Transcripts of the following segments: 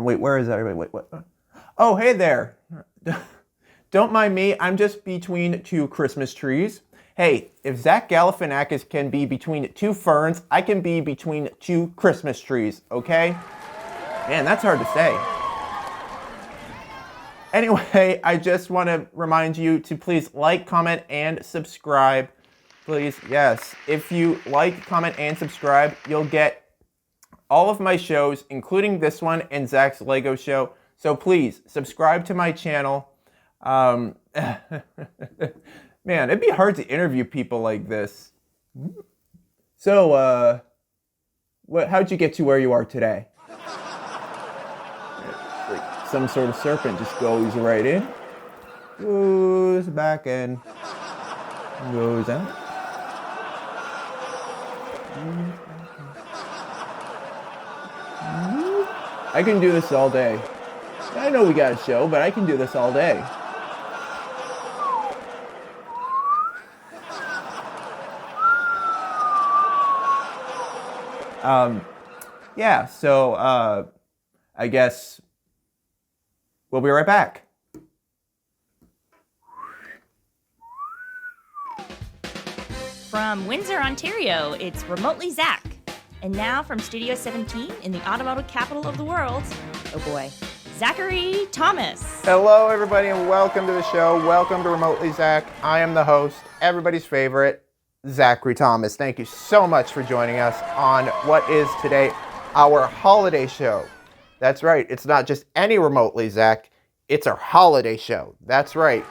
Wait, where is everybody? Wait, what? Oh, hey there. Don't mind me. I'm just between two Christmas trees. Hey, if Zach Galifianakis can be between two ferns, I can be between two Christmas trees, okay? Man, that's hard to say. Anyway, I just want to remind you to please like, comment, and subscribe. Please, yes. If you like, comment, and subscribe, you'll get all of my shows, including this one and Zach's Lego show. So please, subscribe to my channel. Man, it'd be hard to interview people like this. So, how'd you get to where you are today? Like some sort of serpent just goes right in, goes back in, goes out. I can do this all day. I know we got a show, but I can do this all day. Yeah, so, I guess we'll be right back. From Windsor, Ontario, it's Remotely Zach. And now from Studio 17 in the automotive capital of the world, oh boy, Zachary Thomas. Hello, everybody, and welcome to the show. Welcome to Remotely Zach. I am the host, everybody's favorite, Zachary Thomas. Thank you so much for joining us on what is today our holiday show. That's right, it's not just any Remotely Zach, it's our holiday show. That's right.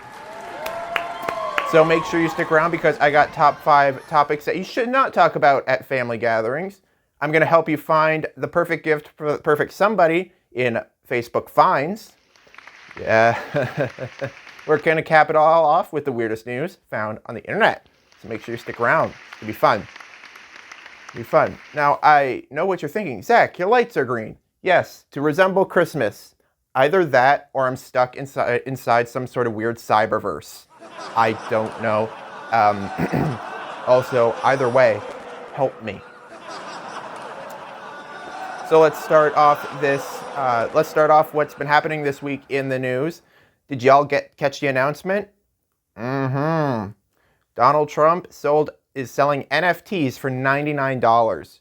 So make sure you stick around because I got top 5 topics that you should not talk about at family gatherings. I'm going to help you find the perfect gift for the perfect somebody in Facebook Finds. Yeah. We're going to cap it all off with the weirdest news found on the internet. So make sure you stick around. It'll be fun. It'll be fun. Now, I know what you're thinking. Zach, your lights are green. Yes, to resemble Christmas. Either that or I'm stuck inside some sort of weird cyberverse. I don't know. Also, either way, help me. So let's start off what's been happening this week in the news. Did y'all catch the announcement? Donald Trump is selling NFTs for $99.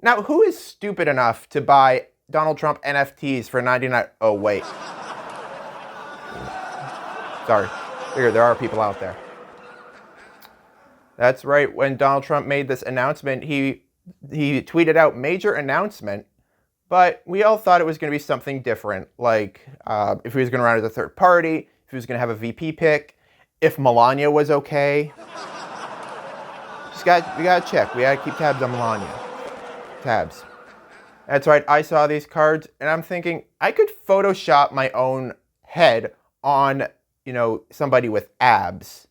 Now, who is stupid enough to buy Donald Trump NFTs for $99? Oh, wait. Sorry. Figure there are people out there. That's right. When Donald Trump made this announcement, he tweeted out major announcement, but we all thought it was going to be something different, like if he was going to run as a third party, if he was going to have a VP pick, if Melania was okay. We got to check. We got to keep tabs on Melania. Tabs. That's right. I saw these cards, and I'm thinking I could Photoshop my own head on, somebody with abs.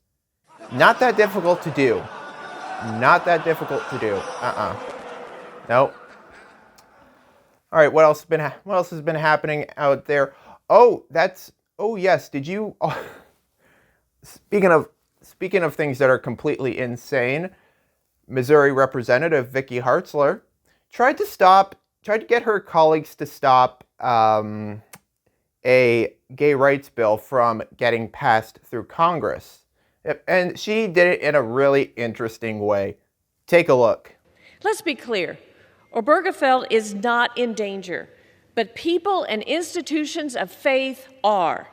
Not that difficult to do. Not that difficult to do. Nope. All right. What else has been happening out there? Oh, yes. Did you? Oh, speaking of things that are completely insane, Missouri Representative Vicky Hartzler tried to get her colleagues to stop a gay rights bill from getting passed through Congress. And she did it in a really interesting way. Take a look. Let's be clear. Obergefell is not in danger, but people and institutions of faith are.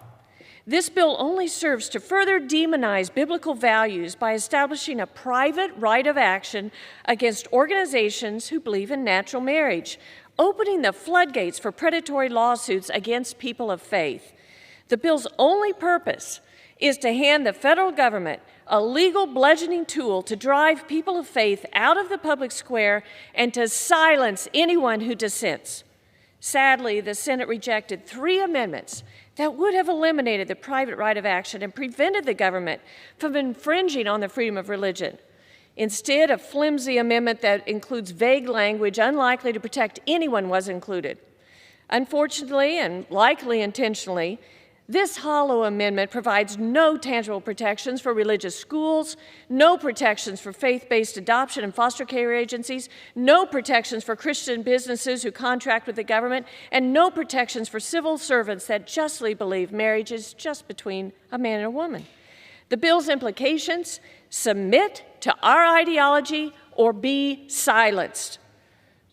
This bill only serves to further demonize biblical values by establishing a private right of action against organizations who believe in natural marriage, opening the floodgates for predatory lawsuits against people of faith. The bill's only purpose is to hand the federal government a legal bludgeoning tool to drive people of faith out of the public square and to silence anyone who dissents. Sadly, the Senate rejected 3 amendments that would have eliminated the private right of action and prevented the government from infringing on the freedom of religion. Instead, a flimsy amendment that includes vague language unlikely to protect anyone was included. Unfortunately, and likely intentionally, This hollow amendment provides no tangible protections for religious schools, no protections for faith-based adoption and foster care agencies, no protections for Christian businesses who contract with the government, and no protections for civil servants that justly believe marriage is just between a man and a woman. The bill's implications: submit to our ideology or be silenced.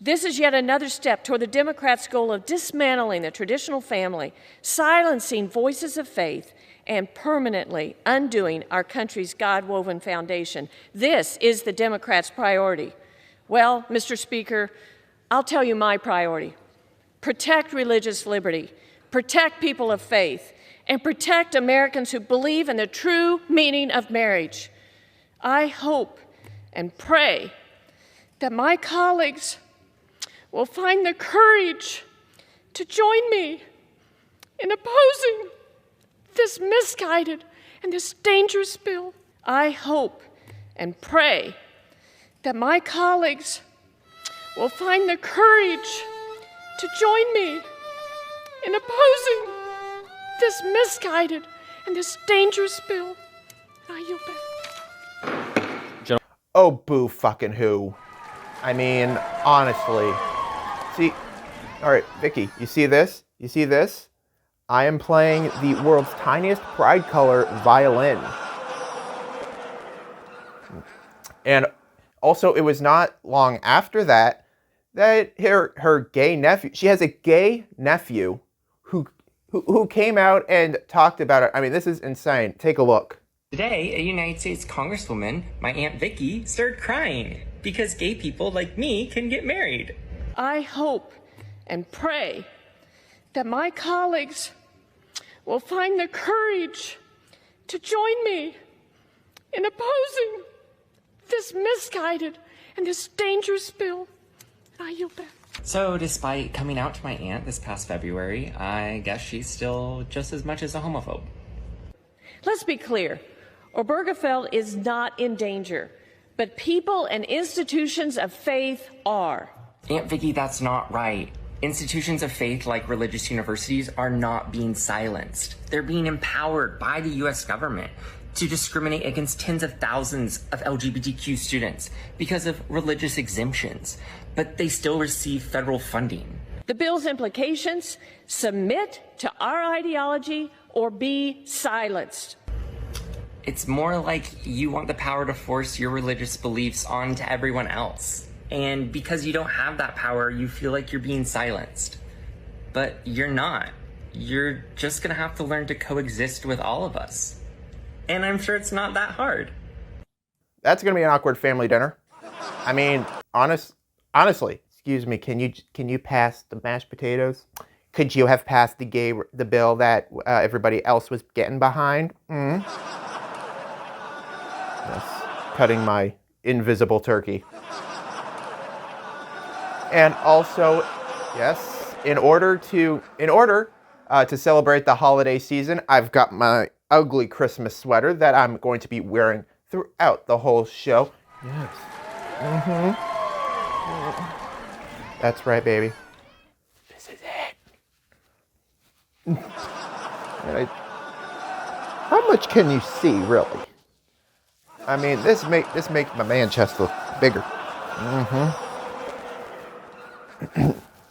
This is yet another step toward the Democrats' goal of dismantling the traditional family, silencing voices of faith, and permanently undoing our country's God-woven foundation. This is the Democrats' priority. Well, Mr. Speaker, I'll tell you my priority. Protect religious liberty, protect people of faith, and protect Americans who believe in the true meaning of marriage. I hope and pray that my colleagues will find the courage to join me in opposing this misguided and this dangerous bill. I hope and pray that my colleagues will find the courage to join me in opposing this misguided and this dangerous bill. I yield back. Oh, boo fucking who. I mean, honestly. See, all right, Vicky, you see this? You see this? I am playing the world's tiniest pride color violin. And also, it was not long after that her gay nephew, she has a gay nephew who came out and talked about it. I mean, this is insane. Take a look. Today, a United States Congresswoman, my Aunt Vicky, started crying because gay people like me can get married. I hope and pray that my colleagues will find the courage to join me in opposing this misguided and this dangerous bill. I yield back. So, despite coming out to my aunt this past February, I guess she's still just as much as a homophobe. Let's be clear. Obergefell is not in danger, but people and institutions of faith are. Aunt Vicky, that's not right. Institutions of faith like religious universities are not being silenced. They're being empowered by the US government to discriminate against tens of thousands of LGBTQ students because of religious exemptions, but they still receive federal funding. The bill's implications: submit to our ideology or be silenced. It's more like you want the power to force your religious beliefs onto everyone else. And because you don't have that power, you feel like you're being silenced. But you're not. You're just gonna have to learn to coexist with all of us. And I'm sure it's not that hard. That's gonna be an awkward family dinner. I mean, honestly, excuse me, can you pass the mashed potatoes? Could you have passed the bill that everybody else was getting behind? Yes, cutting my invisible turkey. And also, yes, in order to celebrate the holiday season, I've got my ugly Christmas sweater that I'm going to be wearing throughout the whole show. Yes. That's right, baby. This is it. How much can you see, really? I mean, this makes my man chest look bigger.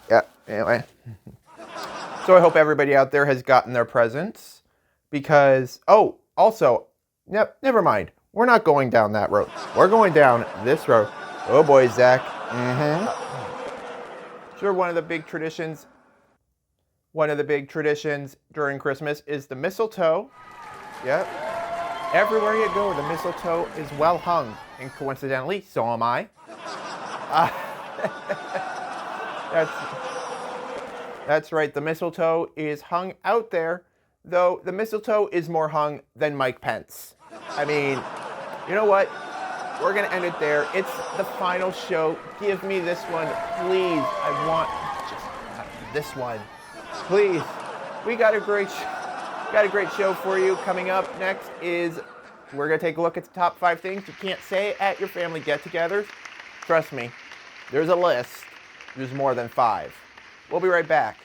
Yeah, anyway. So I hope everybody out there has gotten their presents because, oh, also, never mind. We're not going down that road. We're going down this road. Oh boy, Zach. Sure, one of the big traditions during Christmas is the mistletoe. Yep. Everywhere you go, the mistletoe is well hung. And coincidentally, so am I. That's right, the mistletoe is hung out there, though the mistletoe is more hung than Mike Pence. I mean, you know what? We're going to end it there. It's the final show. Give me this one, please. I want just this one. Please. We got a great show for you. Coming up next is we're going to take a look at the top 5 things you can't say at your family get-togethers. Trust me, there's a list. There's more than 5. We'll be right back.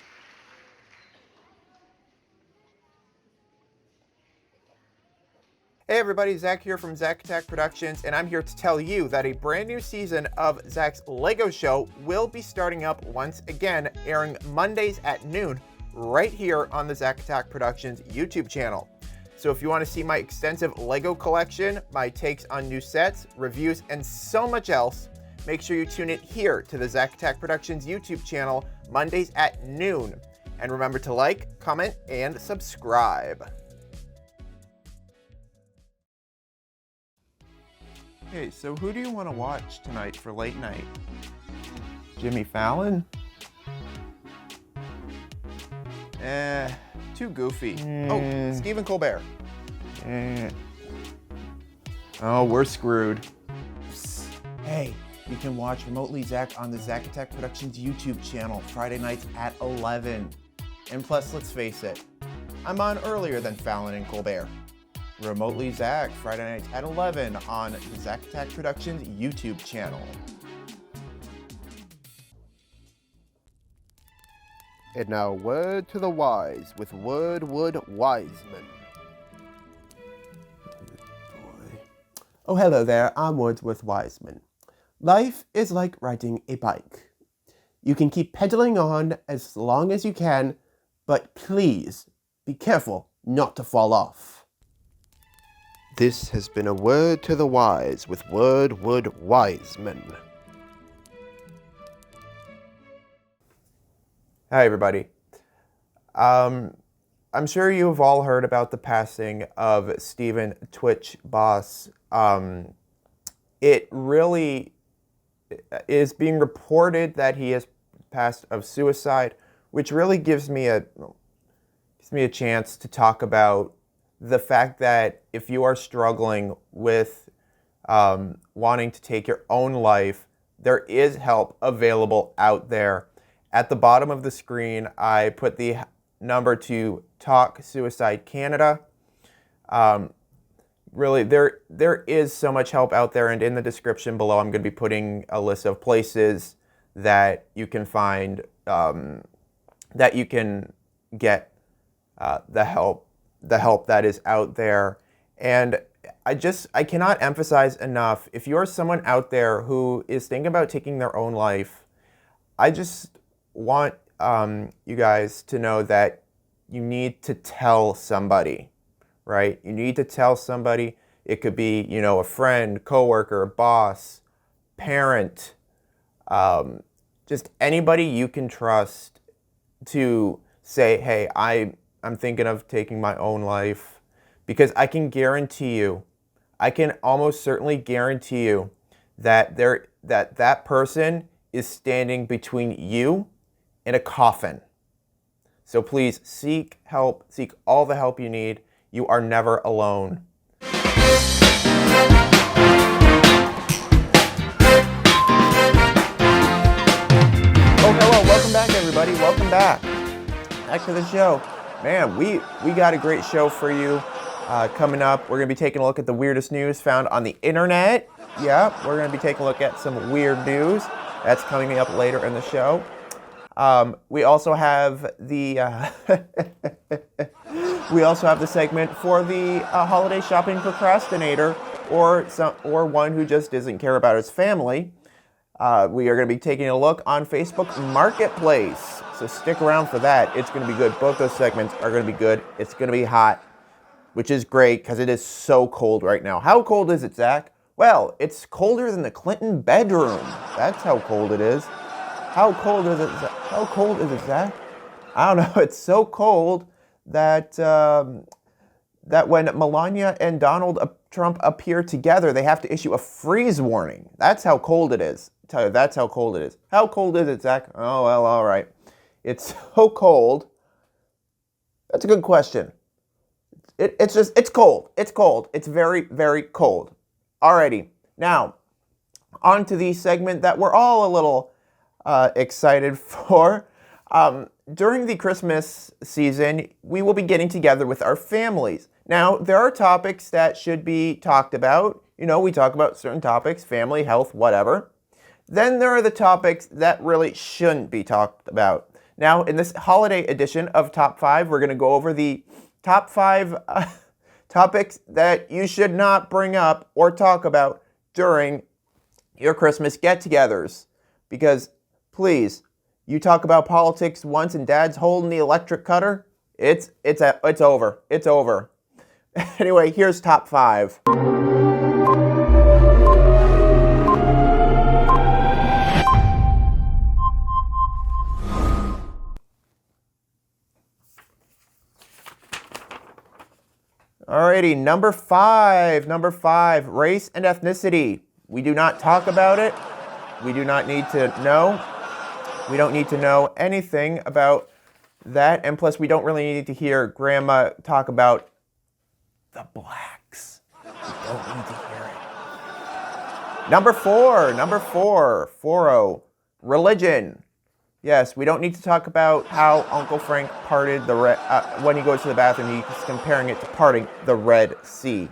Hey everybody, Zach here from Zachattackproductions, and I'm here to tell you that a brand new season of Zach's Lego Show will be starting up once again, airing Mondays at noon, right here on the Zachattackproductions YouTube channel. So if you want to see my extensive Lego collection, my takes on new sets, reviews, and so much else, make sure you tune in here to the Zachattackproductions YouTube channel, Mondays at noon. And remember to like, comment, and subscribe. Hey, so who do you want to watch tonight for late night? Jimmy Fallon? Too goofy. Oh, Stephen Colbert. Oh, we're screwed. Psst. Hey, you can watch Remotely Zach on the Zachattackproductions YouTube channel Friday nights at 11. And plus, let's face it, I'm on earlier than Fallon and Colbert. Remotely Zach, Friday nights at 11 on the Zachattackproductions YouTube channel. And now, word to the wise with Wordwood Wiseman. Oh, hello there, I'm Wordsworth Wiseman. Life is like riding a bike. You can keep pedaling on as long as you can, but please be careful not to fall off. This has been a word to the wise with Wordwood Wiseman. Hi, everybody. I'm sure you have all heard about the passing of Steven Twitch Boss. It really is being reported that he has passed of suicide, which really gives me a chance to talk about the fact that if you are struggling with wanting to take your own life, there is help available out there. At the bottom of the screen, I put the number to Talk Suicide Canada. Really, there is so much help out there, and in the description below, I'm going to be putting a list of places that you can find, that you can get the help that is out there. And I cannot emphasize enough, if you're someone out there who is thinking about taking their own life, I just want you guys to know that you need to tell somebody, right? You need to tell somebody. It could be, a friend, coworker, boss, parent, just anybody you can trust to say, hey, I'm thinking of taking my own life, because I can almost certainly guarantee you that that person is standing between you and a coffin. So please seek help, seek all the help you need. You are never alone. Oh, hello, welcome back everybody, welcome back to the show. Man, we got a great show for you coming up. We're going to be taking a look at the weirdest news found on the internet. Yeah, we're going to be taking a look at some weird news. That's coming up later in the show. We also have the segment for the holiday shopping procrastinator, or one who just doesn't care about his family. We are going to be taking a look on Facebook Marketplace, so stick around for that. It's going to be good. Both those segments are going to be good. It's going to be hot, which is great because it is so cold right now. How cold is it, Zach? Well, it's colder than the Clinton bedroom. That's how cold it is. How cold is it? How cold is it, Zach? I don't know. It's so cold that that when Melania and Donald Trump appear together, they have to issue a freeze warning. That's how cold it is. I tell you, that's how cold it is. How cold is it, Zach? Oh, well, all right. It's so cold. That's a good question. It's cold. It's cold. It's very, very cold. Alrighty. Now, on to the segment that we're all a little excited for. During the Christmas season, we will be getting together with our families. Now, there are topics that should be talked about. We talk about certain topics, family, health, whatever. Then there are the topics that really shouldn't be talked about. Now, in this holiday edition of Top 5, we're going to go over the top five Topics that you should not bring up or talk about during your Christmas get-togethers. Because, please, you talk about politics once and Dad's holding the electric cutter, it's over. It's over. Anyway, here's top 5. Alrighty, number 5, race and ethnicity. We do not talk about it. We do not need to know. We don't need to know anything about that, and plus we don't really need to hear Grandma talk about the blacks. We don't need to hear it. Number 4, 40, religion. Yes, we don't need to talk about how Uncle Frank parted the when he goes to the bathroom, he's comparing it to parting the Red Sea.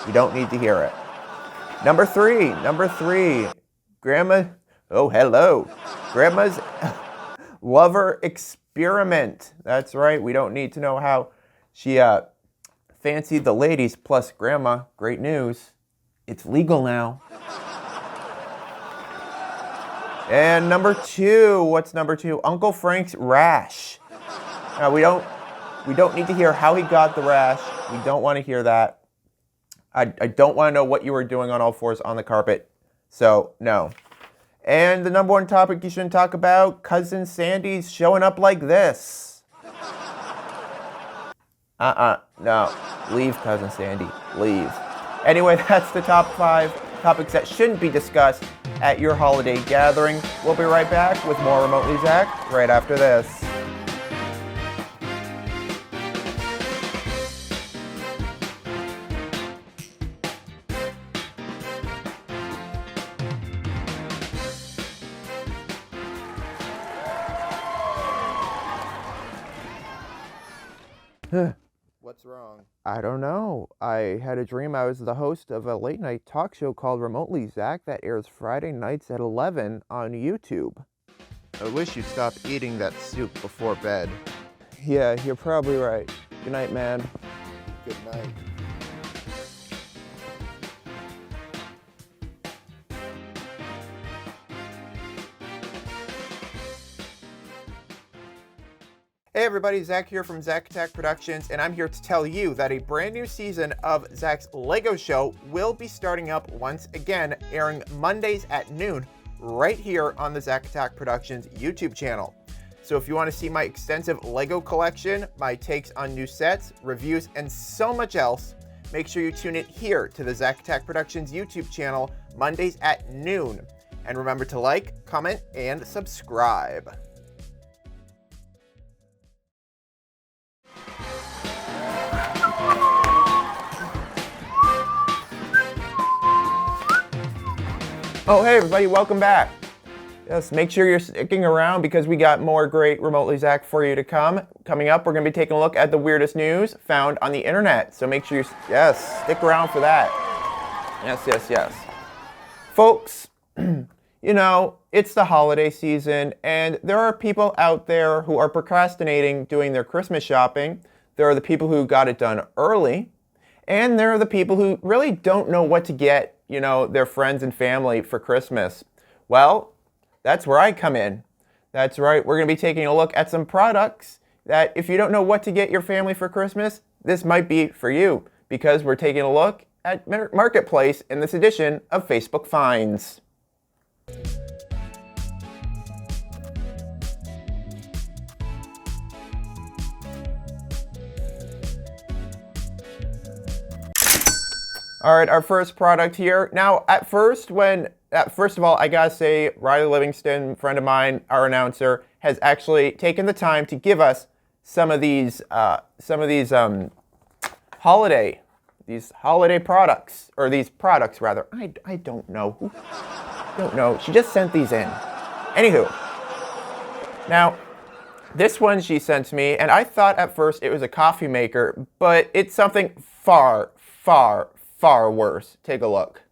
We don't need to hear it. Number 3, Grandma, oh hello, Grandma's lover experiment. That's right, we don't need to know how she fancied the ladies, plus Grandma, great news, it's legal now. And number 2, what's number 2? Uncle Frank's rash. We don't need to hear how he got the rash. We don't want to hear that. I don't want to know what you were doing on all fours on the carpet. So, no. And the number 1 topic you shouldn't talk about, Cousin Sandy's showing up like this. No. Leave, Cousin Sandy. Leave. Anyway, that's the top 5 topics that shouldn't be discussed at your holiday gathering. We'll be right back with more Remotely Zach right after this. What's wrong? I don't know. I had a dream I was the host of a late night talk show called Remotely Zach that airs Friday nights at 11 on YouTube. I wish you'd stop eating that soup before bed. Yeah, you're probably right. Good night, man. Good night. Hey everybody, Zach here from Zachattackproductions, and I'm here to tell you that a brand new season of Zach's Lego Show will be starting up once again, airing Mondays at noon, right here on the Zachattackproductions YouTube channel. So if you want to see my extensive Lego collection, my takes on new sets, reviews, and so much else, make sure you tune in here to the Zachattackproductions YouTube channel, Mondays at noon. And remember to like, comment, and subscribe. Oh, hey everybody, welcome back. Yes, make sure you're sticking around because we got more great Remotely Zach for you to come. Coming up, we're going to be taking a look at the weirdest news found on the internet. So make sure you, stick around for that. Yes. Folks, you know, it's the holiday season and there are people out there who are procrastinating doing their Christmas shopping. There are the people who got it done early. And there are the people who really don't know what to get, you know, their friends and family for Christmas. Well, that's where I come in. That's right, we're going to be taking a look at some products that if you don't know what to get your family for Christmas, this might be for you, because we're taking a look at Marketplace in this edition of Facebook Finds. All right, our first product here. Now, first of all, I gotta say, Riley Livingston, friend of mine, our announcer, has actually taken the time to give us some of these holiday products, or these products rather. I don't know. Don't know. She just sent these in. Anywho, now this one she sent me, and I thought at first it was a coffee maker, but it's something far worse. Take a look.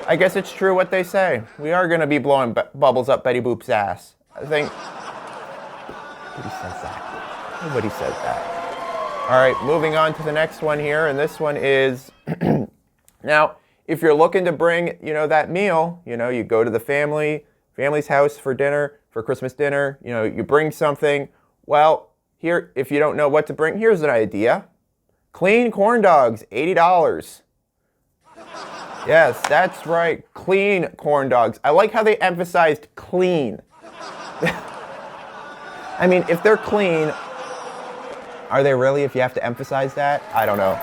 I guess it's true what they say. We are going to be blowing bubbles up Betty Boop's ass. I think. Who says that? Nobody said that. All right, moving on to the next one here, and this one is, now, if you're looking to bring, that meal, you go to the family's house for dinner, for Christmas dinner, you bring something. Well, here, if you don't know what to bring, here's an idea. Clean corn dogs, $80. Yes, that's right, clean corn dogs. I like how they emphasized clean. I mean, if they're clean, are they really, if you have to emphasize that? I don't know.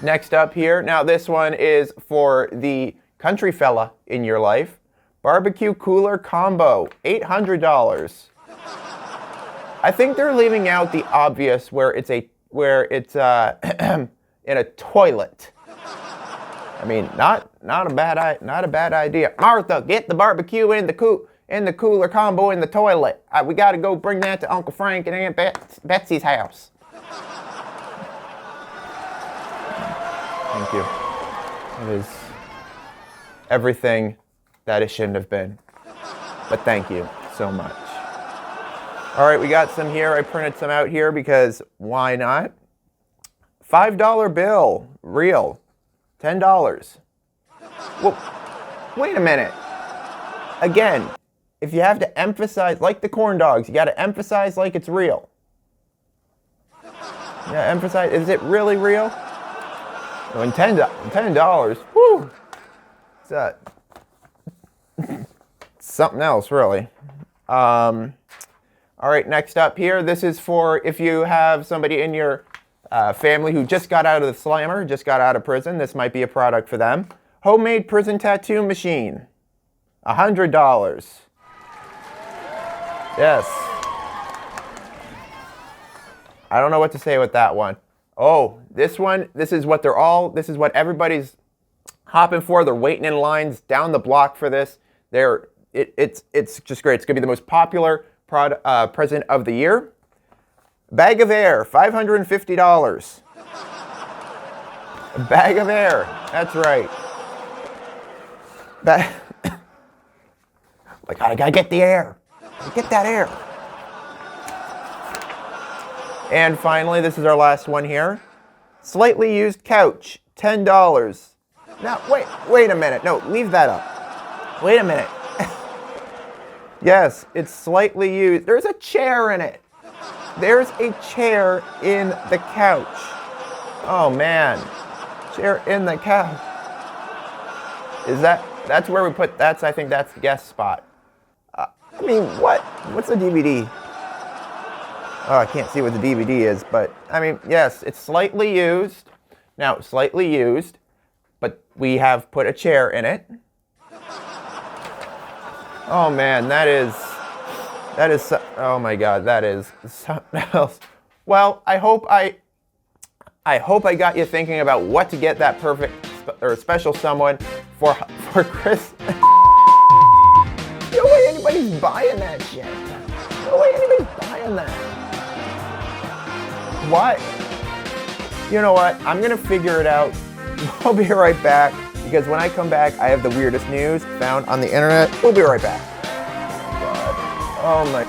Next up here, now this one is for the country fella in your life. Barbecue cooler combo, $800. I think they're leaving out the obvious where it's in a toilet. I mean, not a bad idea. Martha, get the barbecue in the cooler combo in the toilet. We got to go bring that to Uncle Frank and Aunt Betsy's house. Thank you. It is everything that it shouldn't have been. But thank you so much. All right, we got some here. I printed some out here because why not? $5 bill, real, $10. Well, wait a minute. Again, if you have to emphasize, like the corn dogs, you got to emphasize like it's real. Yeah, emphasize, is it really real? And $10, whoo, it's something else, really. All right, next up here, this is for if you have somebody in your family who just got out of the slammer, just got out of prison. This might be a product for them. Homemade prison tattoo machine, $100. Yes. I don't know what to say with that one. Oh, this one, this is what everybody's hopping for. They're waiting in lines down the block for this. It's just great. It's going to be the most popular present of the year. Bag of air, $550. A bag of air, that's right. Like, I gotta get the air. Get that air. And finally, this is our last one here. Slightly used couch, $10. Now, wait a minute. No, leave that up. Wait a minute. Yes, it's slightly used. There's a chair in it. There's a chair in the couch. Oh, man. Chair in the couch. That's where we put, I think that's the guest spot. I mean, what's the DVD? Oh, I can't see what the DVD is, but I mean, yes, it's slightly used. Now, slightly used, but we have put a chair in it. Oh man, that is, oh my God, that is something else. Well, I hope I got you thinking about what to get that perfect or special someone for Chris. No way anybody's buying that shit. No way anybody's buying that. What? You know what? I'm gonna figure it out. I'll be right back because when I come back, I have the weirdest news found on the internet. We'll be right back. Oh my.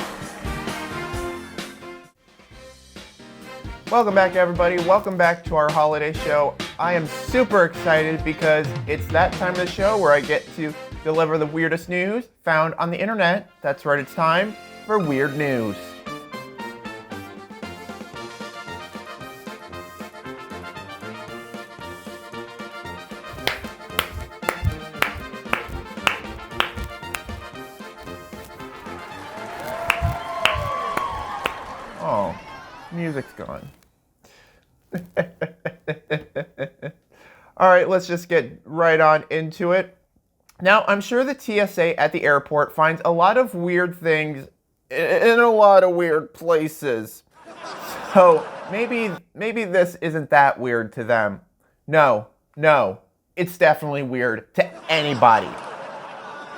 Welcome back, everybody. Welcome back to our holiday show. I am super excited because it's that time of the show where I get to deliver the weirdest news found on the internet. That's right, it's time for Weird News. Oh, music's gone. All right, let's just get right on into it. Now, I'm sure the TSA at the airport finds a lot of weird things in a lot of weird places. So maybe this isn't that weird to them. No, it's definitely weird to anybody.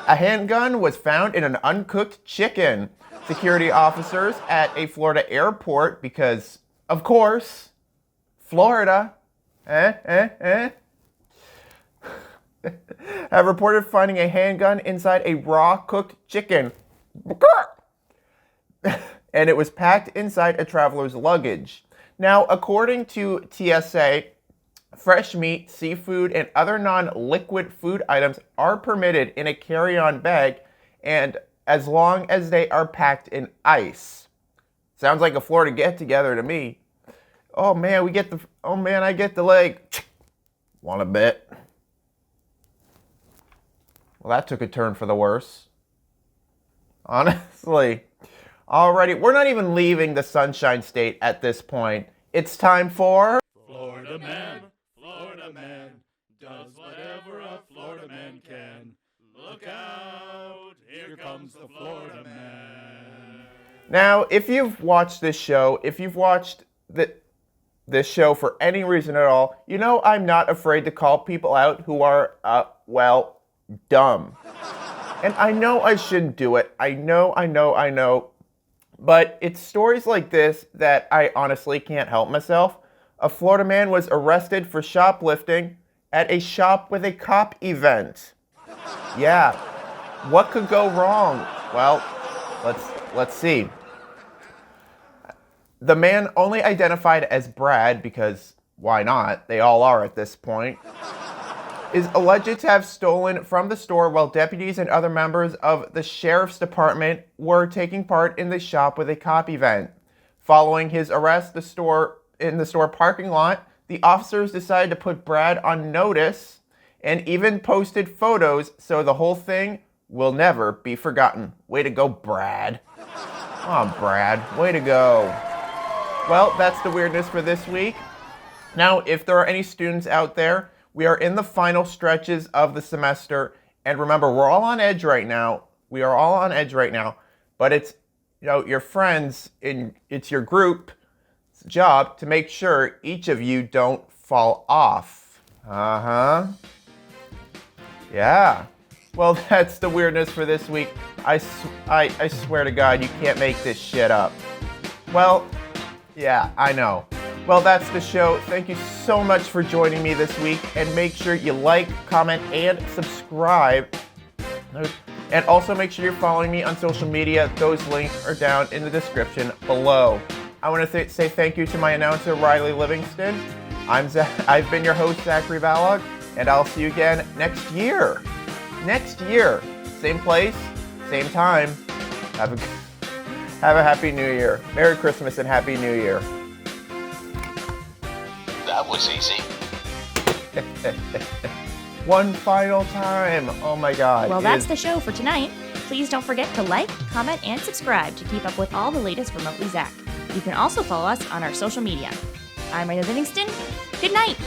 A handgun was found in an uncooked chicken. Security officers at a Florida airport, because, of course, Florida, have reported finding a handgun inside a raw cooked chicken. and it was packed inside a traveler's luggage. Now, according to TSA, fresh meat, seafood, and other non-liquid food items are permitted in a carry-on bag, and as long as they are packed in ice. Sounds like a Florida get-together to me. Oh man, I get the leg. Want a bit? Well, that took a turn for the worse. Honestly. Alrighty, we're not even leaving the Sunshine State at this point. It's time for... Florida man does whatever a Florida man can. Look out, here comes the Florida man. Now, if you've watched this show, if you've watched this show for any reason at all, you know I'm not afraid to call people out who are, dumb. And I know I shouldn't do it. I know. But it's stories like this that I honestly can't help myself. A Florida man was arrested for shoplifting at a shop with a cop event. Yeah. What could go wrong? Well, let's see. The man, only identified as Brad, because why not? They all are at this point, is alleged to have stolen from the store while deputies and other members of the sheriff's department were taking part in the shop with a cop event. Following his arrest in the store parking lot, the officers decided to put Brad on notice and even posted photos, so the whole thing will never be forgotten. Way to go, Brad. Oh, Brad, way to go. Well, that's the weirdness for this week. Now, if there are any students out there, we are in the final stretches of the semester, and remember, we're all on edge right now. We are all on edge right now, but it's, your friends, it's your group's job to make sure each of you don't fall off. Yeah. Well, that's the weirdness for this week. I swear to God, you can't make this shit up. Well, yeah, I know. Well, that's the show. Thank you so much for joining me this week. And make sure you like, comment, and subscribe. And also make sure you're following me on social media. Those links are down in the description below. I want to say thank you to my announcer, Riley Livingston. I've been your host, Zachary Balog, and I'll see you again next year. Next year. Same place, same time. Have a Happy New Year. Merry Christmas and Happy New Year. That was easy. One final time. Oh my God. Well, that's the show for tonight. Please don't forget to like, comment, and subscribe to keep up with all the latest Remotely Zach. You can also follow us on our social media. I'm Riley Livingston. Good night.